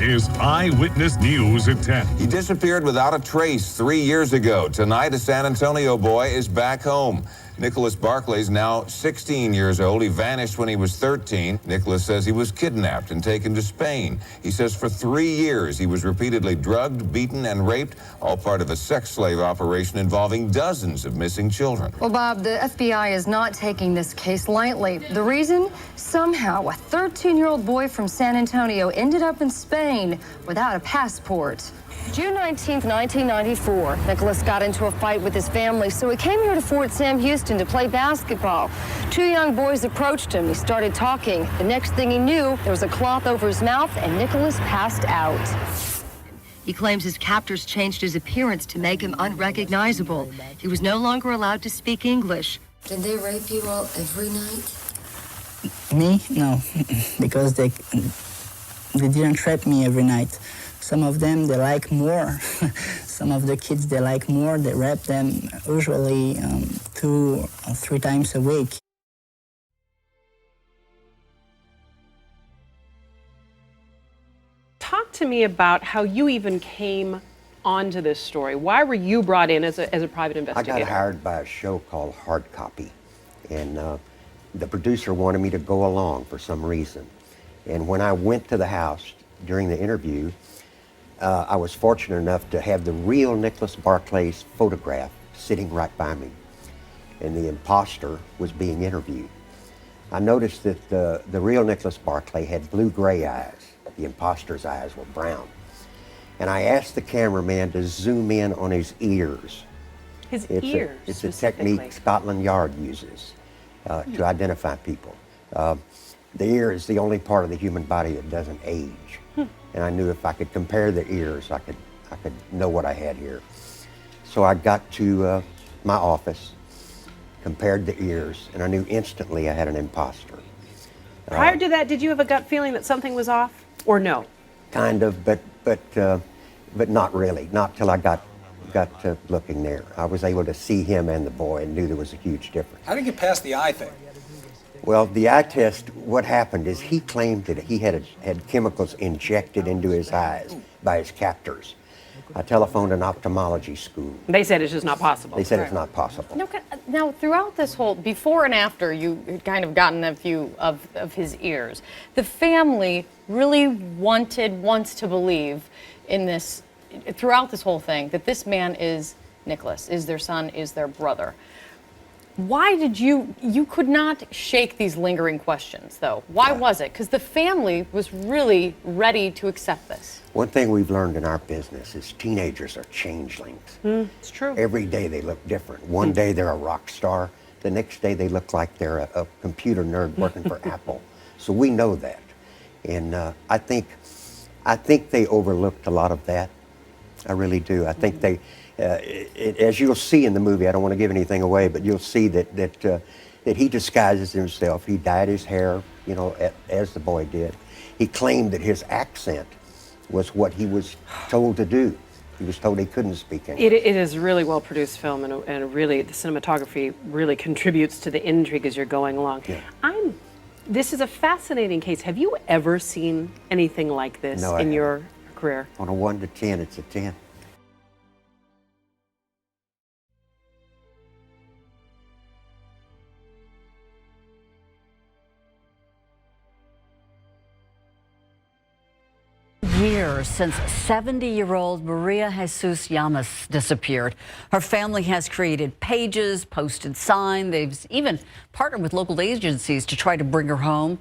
is Eyewitness News at 10. He disappeared without a trace 3 years ago. Tonight, a San Antonio boy is back home. Nicholas Barclay is now 16 years old. He vanished when he was 13. Nicholas says he was kidnapped and taken to Spain. He says for 3 years he was repeatedly drugged, beaten, and raped, all part of a sex slave operation involving dozens of missing children. Well, Bob, the FBI is not taking this case lightly. The reason? Somehow, a 13-year-old boy from San Antonio ended up in Spain without a passport. June 19, 1994, Nicholas got into a fight with his family, so he came here to Fort Sam Houston to play basketball. 2 young boys approached him. He started talking. The next thing he knew, there was a cloth over his mouth, and Nicholas passed out. He claims his captors changed his appearance to make him unrecognizable. He was no longer allowed to speak English. Did they rape you all every night? Me? No, because they didn't rape me every night. Some of them, they like more. Some of the kids, they like more. They rape them usually 2 or 3 times a week. Talk to me about how you even came onto this story. Why were you brought in as a private investigator? I got hired by a show called Hard Copy, and the producer wanted me to go along for some reason. And when I went to the house during the interview, I was fortunate enough to have the real Nicholas Barclay's photograph sitting right by me, and the imposter was being interviewed. I noticed that the real Nicholas Barclay had blue-gray eyes. The imposter's eyes were brown. And I asked the cameraman to zoom in on his ears. His ears, It's a technique Scotland Yard uses to identify people. The ear is the only part of the human body that doesn't age. And I knew if I could compare the ears, I could know what I had here. So I got to my office, compared the ears, and I knew instantly I had an imposter. Prior to that, did you have a gut feeling that something was off, or no? Kind of, but not really. Not till I got to looking there. I was able to see him and the boy and knew there was a huge difference. How did you get past the eye thing? Well, the eye test, what happened is he claimed that he had chemicals injected into his eyes by his captors. I telephoned an ophthalmology school. They said it's just not possible. They said it's not possible. Now, throughout this whole, before and after you had kind of gotten a view of his ears, the family really wants to believe in this, throughout this whole thing, that this man is Nicholas, is their son, is their brother. Why did you could not shake these lingering questions, though? Why was it? Because the family was really ready to accept this. One thing we've learned in our business is teenagers are changelings. It's true. Every day they look different. One day they're a rock star. The next day they look like they're a computer nerd working for Apple. So we know that. And I think they overlooked a lot of that. I really do. I think they... as you'll see in the movie, I don't want to give anything away, but you'll see that he disguises himself. He dyed his hair, as the boy did. He claimed that his accent was what he was told to do. He was told he couldn't speak English. It is a really well-produced film, and really the cinematography really contributes to the intrigue as you're going along. Yeah. This is a fascinating case. Have you ever seen anything like this in your career? On a 1 to 10, it's a 10. Years since 70-year-old Maria Jesus Llamas disappeared. Her family has created pages, posted signs. They've even partnered with local agencies to try to bring her home.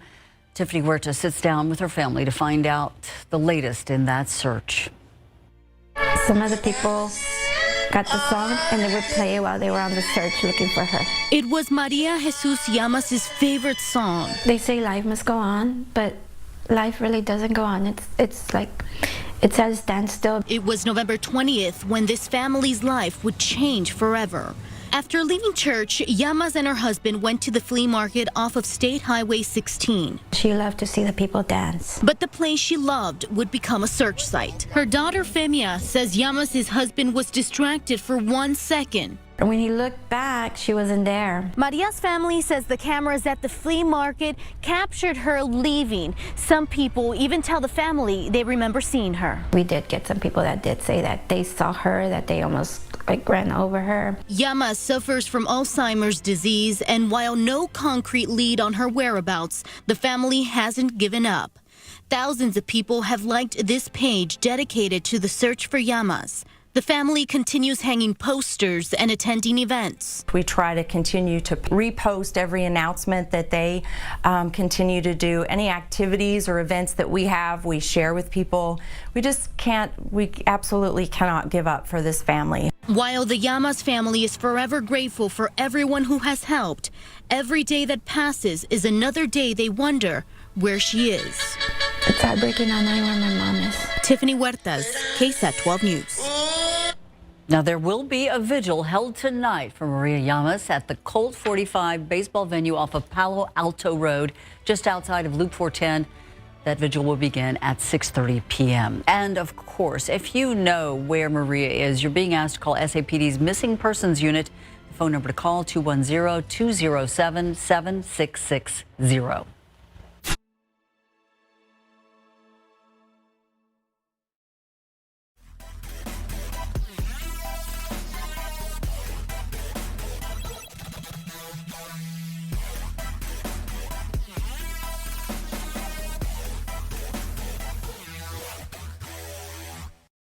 Tiffany Huerta sits down with her family to find out the latest in that search. Some of the people got the song and they would play it while they were on the search looking for her. It was Maria Jesus Llamas' favorite song. They say life must go on, but life really doesn't go on. It's like it's at a standstill. It was November 20th when this family's life would change forever. After leaving church, Llamas and her husband went to the flea market off of State Highway 16. She loved to see the people dance. But the place she loved would become a search site. Her daughter Femia says Llamas' husband was distracted for 1 second. And when he looked back, she wasn't there. Maria's family says the cameras at the flea market captured her leaving. Some people even tell the family they remember seeing her. We did get some people that did say that they saw her, that they almost ran over her. Llamas suffers from Alzheimer's disease, and while no concrete lead on her whereabouts, the family hasn't given up. Thousands of people have liked this page dedicated to the search for Llamas. The family continues hanging posters and attending events. We try to continue to repost every announcement that they continue to do. Any activities or events that we have, we share with people. We absolutely cannot give up for this family. While the Llamas family is forever grateful for everyone who has helped, every day that passes is another day they wonder where she is. It's heartbreaking not knowing where my mom is. Tiffany Huertas, KSAT 12 News. Now, there will be a vigil held tonight for Maria Llamas at the Colt 45 baseball venue off of Palo Alto Road, just outside of Loop 410. That vigil will begin at 6:30 p.m. And of course, if you know where Maria is, you're being asked to call SAPD's Missing Persons Unit. The phone number to call, 210-207-7660.